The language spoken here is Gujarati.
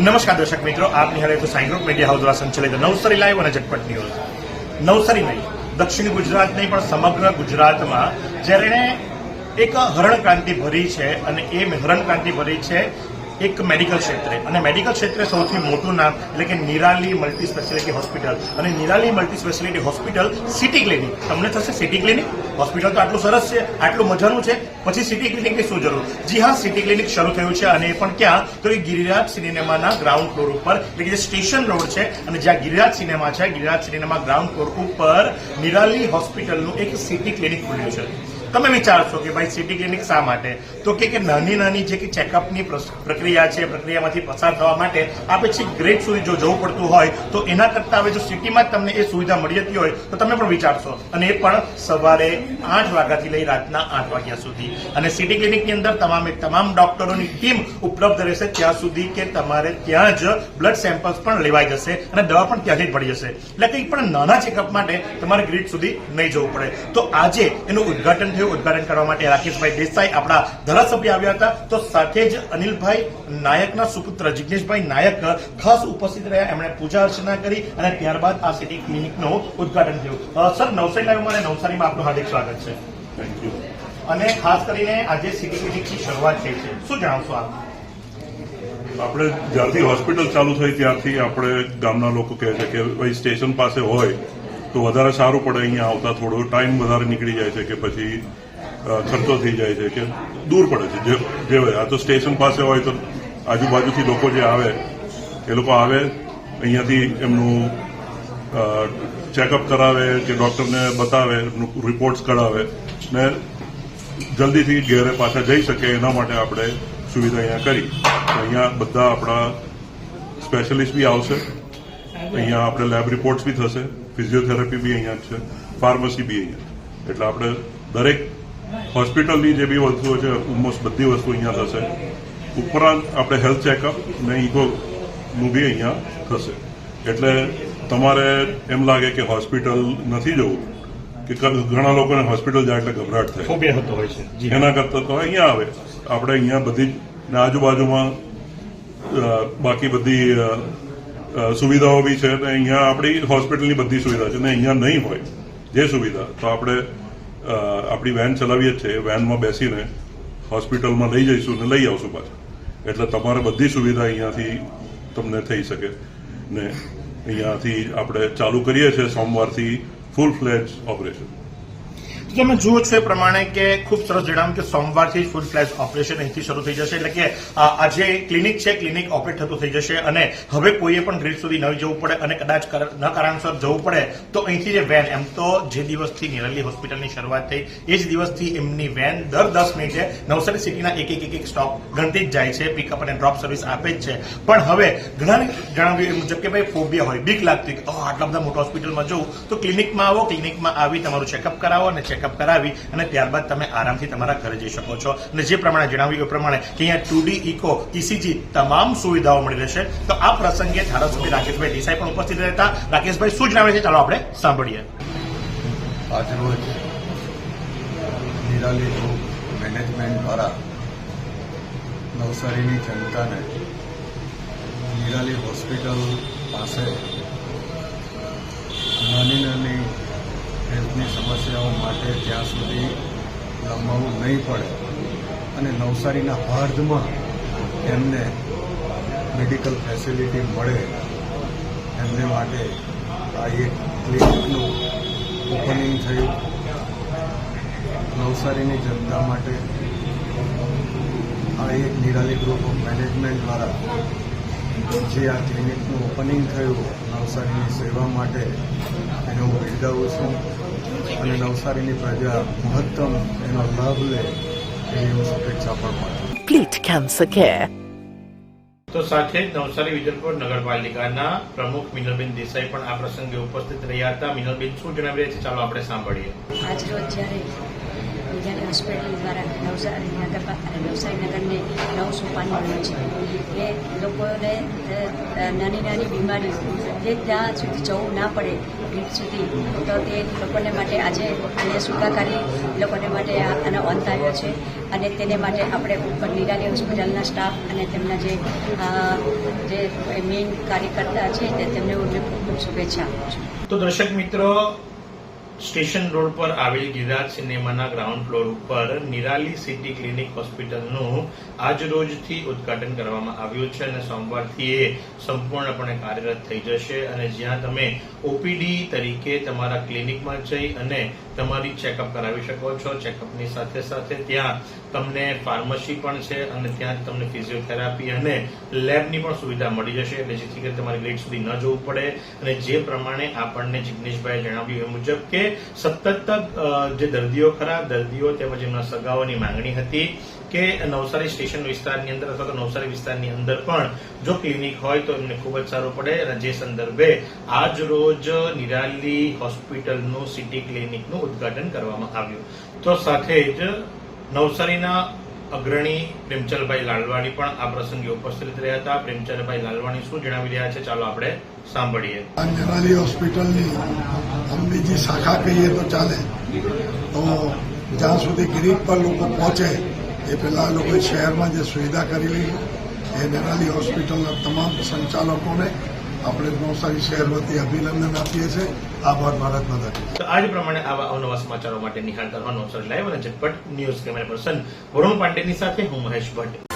નમસ્કાર દર્શક મિત્રો, આપ નિહાળે તો સાઈ ગ્રુપ મીડિયા હાઉસ દ્વારા સંચાલિત નવસારી લાઈવ અને ઝટપટ ન્યૂઝ. નવસારી નહીં, દક્ષિણ ગુજરાત નહીં પણ સમગ્ર ગુજરાતમાં જેણે એક હરણક્રાંતિ ભરી છે અને એ હરણક્રાંતિ ભરી છે એક મેડિકલ ક્ષેત્રે, અને મેડિકલ ક્ષેત્રે સૌથી મોટું નામ એટલે કે નિરાલી મલ્ટી સ્પેશિયાલિટી હોસ્પિટલ. અને Nirali multi speciality hospital city clinic. તમને થશે સિટી ક્લિનિક હોસ્પિટલ તો આટલું સરસ છે, આટલું મજાનું છે, પછી સિટી ક્લિનિકની શું જરૂર? જી હા, સિટી ક્લિનિક શરૂ થયું છે, અને એ પણ ક્યાં? તો એ ગિરિરાજ સિનેમાના ગ્રાઉન્ડ ફ્લોર ઉપર, એટલે કે જે સ્ટેશન રોડ છે અને જ્યાં ગિરિરાજ સિનેમા છે, ગિરિરાજ સિનેમા ગ્રાઉન્ડ ફ્લોર ઉપર નિરાલી હોસ્પિટલનું એક સિટી ક્લિનિક ખુલ્યું છે. તમે વિચારશો કે ભાઈ સિટી ક્લિનિક શા માટે? તો કે નાની નાની જે કે ચેકઅપની પ્રક્રિયા છે, પ્રક્રિયામાંથી પસાર થવા માટે આપણે છેક ગ્રેડ સુધી જો જવું પડતું હોય તો એના કરતાં હવે જો સિટીમાં જ તમને એ સુવિધા મળી જતી હોય તો તમે પણ વિચારશો, અને એ પણ સવારે 8 વાગ્યાથી લઈ રાતના 8 વાગ્યા સુધી. અને સિટી ક્લિનિકની અંદર તમામ ડોક્ટરોની ટીમ ઉપલબ્ધ રહેશે ત્યાં સુધી કે તમારે ત્યાં જ બ્લડ સેમ્પલ્સ પણ લેવાઈ જશે અને દવા પણ ત્યાંથી જ મળી જશે. એટલે કંઈ પણ નાના ચેકઅપ માટે તમારે ગ્રેડ સુધી નહીં જવું પડે. તો આજે એનું ઉદઘાટન ઉદઘાટન કરવા માટે રાકેશભાઈ દેસાઈ આપણા ધારાસભ્ય આવ્યા હતા, તો સાથે જ અનિલભાઈ નાયકના સુપુત્ર જિગ્નેશભાઈ નાયક ખાસ ઉપસ્થિત રહ્યા. એમણે પૂજા અર્ચના કરી અને ત્યારબાદ આ સિટી ક્લિનિકનું ઉદઘાટન થયું. સર, નવસારી લાઈવમાં અને નવસારીમાં આપનું હાર્દિક સ્વાગત છે. Thank you. અને ખાસ કરીને આજે સિટી ક્લિનિકની શરૂઆત થઈ છે, શું જણાવશો આપ? આપણે જ્યારથી હોસ્પિટલ ચાલુ થઈ ત્યારથી આપણે ગામના લોકો કહે છે કે ભાઈ સ્ટેશન પાસે હોય તો વધારે સારું પડે, અહીંયા આવતા થોડો ટાઈમ વધારે નીકળી જાય છે કે પછી ખર્ચો થઈ જાય છે કે દૂર પડે છે. જે હોય આ તો સ્ટેશન પાસે હોય તો આજુબાજુથી લોકો જે આવે એ લોકો આવે, અહીંયાથી એમનું ચેકઅપ કરાવે કે ડૉક્ટરને બતાવે, એમનું રિપોર્ટ્સ કઢાવે ને જલ્દીથી ઘેરે પાછા જઈ શકે એના માટે આપણે સુવિધા અહીંયા કરી. અહીંયા બધા આપણા સ્પેશિયાલિસ્ટ બી આવશે, અહીંયા આપણે લેબ રિપોર્ટ્સ બી થશે, ફિઝિયોથેરાપી બી અહીંયા છે, ફાર્મસી બી અહીંયા. એટલે આપણે દરેક હોસ્પિટલની જે બી વસ્તુઓ છે ઓલમોસ્ટ બધી વસ્તુ અહીંયા થશે. ઉપરાંત આપણે હેલ્થ ચેકઅપ ને ઇકોનું બી અહીંયા થશે. એટલે તમારે એમ લાગે કે હોસ્પિટલ નથી જવું, કે ઘણા લોકોને હોસ્પિટલ જાય એટલે ગભરાટ થાય, ફોબિયા થતો હોય છે, એના કરતાં તો અહીંયા આવે. આપણે અહીંયા બધી જ આજુબાજુમાં બાકી બધી સુવિધાઓ બી છે, અને અહીંયા આપણી હોસ્પિટલની બધી સુવિધા છે. ને અહીંયા નહીં હોય જે સુવિધા તો આપણે આપણી વેન ચલાવીએ જ છે, એ વેનમાં બેસીને હોસ્પિટલમાં લઈ જઈશું ને લઈ આવશું પાછા. એટલે તમારે બધી સુવિધા અહીંયાથી તમને થઈ શકે. ને અહીંયાથી આપણે ચાલુ કરીએ છીએ સોમવારથી ફૂલ ફ્લેજ ઓપરેશન. તમે જુઓ છો એ પ્રમાણે કે ખૂબ સરસ જણાવ્યું કે સોમવારથી ફૂલ ફ્લેજ ઓપરેશન અહીંથી શરૂ થઈ જશે. એટલે કે આ જે ક્લિનિક છે, ક્લિનિક ઓપરેટ થતું થઈ જશે, અને હવે કોઈએ પણ ગ્રીડ સુધી ન જવું પડે, અને કદાચ ન કારણસર જવું પડે તો અહીંથી જે વેન, એમ તો જે દિવસથી નિરાલી હોસ્પિટલની શરૂઆત થઈ એ જ દિવસથી એમની વેન દર 10 મિનિટે નવસારી સિટીના એક સ્ટોપ ગણતી જ જાય છે, પિકઅપ અને ડ્રોપ સર્વિસ આપે જ છે. પણ હવે ઘણા જણાવ્યું એ મુજબ કે ભાઈ ફોબિયા હોય, બીક લાગતી કે આટલા બધા મોટા હોસ્પિટલમાં જવું, તો ક્લિનિકમાં આવો, ક્લિનિકમાં આવી તમારું ચેકઅપ કરાવો અને ચેકઅપ કરાવી અને ત્યારબાદ તમે આરામથી તમારા ઘરે જઈ શકો છો. અને જે પ્રમાણે જણાવ્યું એ પ્રમાણે કે અહીંયા 2D ઇકો, ઇસીજી તમામ સુવિધાઓ મળી રહેશે. તો આ પ્રસંગે ધારાસભ્ય રાકેશભાઈ દેસાઈ પણ ઉપસ્થિત રહેતા. રાકેશભાઈ શું જણાવે છે, ચાલો આપણે સાંભળીએ. આજરોજ નિરાલી ગ્રુપ મેનેજમેન્ટ દ્વારા નવસારીની જનતાને નિરાલી હોસ્પિટલ પાસે નાની હેલ્થની સમસ્યાઓ માટે ત્યાં સુધી લંબાવવું નહીં પડે અને નવસારીના હાર્દમાં એમને મેડિકલ ફેસિલિટી મળે એમને માટે આ એક ક્લિનિકનું ઓપનિંગ થયું. નવસારીની જનતા માટે આ એક નિરાલી ગ્રુપ ઓફ મેનેજમેન્ટ દ્વારા જે આ ક્લિનિકનું ઓપનિંગ થયું નવસારીની સેવા માટે, એને હું બિરદાવું છું. અને નવસારીની પ્રજા મહત્તમ એનો લાભ લે એવી હું શુભેચ્છા પણ પાઠવું. Complete cancer care. તો સાથે જ નવસારી વિજલપુર નગરપાલિકાના પ્રમુખ મિનલબેન દેસાઈ પણ આ પ્રસંગે ઉપસ્થિત રહ્યા હતા. મિનલબેન શું જણાવી રહ્યા છે, ચાલો આપણે સાંભળીએ. આજરોજ જ્યારે નિરાલી હોસ્પિટલ દ્વારા નવસારી નગરને નવું સોપાન મળ્યું છે કે લોકોને નાની નાની બીમારીઓ જે ત્યાં સુધી જવું ના પડે ભીડ સુધી, તો તે લોકોને માટે આજે આને સુખાકારી લોકોને માટે આનો અંત આવ્યો છે. અને તેને માટે આપણે ઉપર નિરાલી હોસ્પિટલના સ્ટાફ અને તેમના જે મેઇન કાર્યકર્તા છે તેમને હું ખૂબ ખૂબ શુભેચ્છા આપું છું. તો દર્શક મિત્રો, સ્ટેશન રોડ પર આવેલ ગિરિરાજ સિનેમાના ગ્રાઉન્ડ ફ્લોર ઉપર નિરાલી સિટી ક્લિનિક હોસ્પિટલનું આજ રોજથી ઉદ્ઘાટન કરવામાં આવ્યું છે અને સોમવારથી એ સંપૂર્ણપણે કાર્યરત થઈ જશે. અને જ્યાં તમે ઓપીડી તરીકે તમારા ક્લિનિકમાં જઈ અને તમારી ચેકઅપ કરાવી શકો છો. ચેકઅપની સાથે સાથે ત્યાં તમને ફાર્મસી પણ છે અને ત્યાં તમને ફિઝિયોથેરાપી અને લેબની પણ સુવિધા મળી જશે, એટલે જેથી કરી તમારે ગેટ સુધી ન જવું પડે. અને જે પ્રમાણે આપણને જિગ્નેશભાઈએ જણાવ્યું એ મુજબ કે સતત જે દર્દીઓ ખરા દર્દીઓ તેમજ એમના સગાઓની માંગણી હતી કે નવસારી સ્ટેશન વિસ્તારની અંદર અથવા તો નવસારી વિસ્તારની અંદર પણ જો ક્લિનિક હોય તો એમને ખૂબ જ સારું પડે. અને જે સંદર્ભે આજ રોજ નિરાલી હોસ્પિટલનું સિટી ક્લિનિકનું ઉદ્ઘાટન કરવામાં આવ્યું. તો સાથે જ નવસારીના અગ્રણી પ્રેમચંદભાઈ લાલવાણી પણ આ પ્રસંગે ઉપસ્થિત રહ્યા હતા. પ્રેમચંદભાઈ લાલવાણી શું જણાવી રહ્યા છે, ચાલો આપણે સાંભળીએ. નિરાલી હોસ્પિટલની हम બીજી શાખા કહીએ તો ચાલે, તો જ્યાં સુધી ગિરિજ પર લોકો પહોંચે એ પહેલાં લોકોએ શહેરમાં જે સુવિધા કરેલી એ નિરાલી હોસ્પિટલના તમામ સંચાલકોને આપણે નવસારી શહેર વતી અભિનંદન આપીએ છીએ. આભાર, ભારત માતા કી જય. તો આ જ પ્રમાણે આવા અવનવા સમાચારો માટે નિહાળતા રહો નવસારી લાઈવ અને ઝટપટ ન્યૂઝ. કેમેરા પર્સન વરુણ પાંડેની સાથે હું મહેશ ભટ્ટ.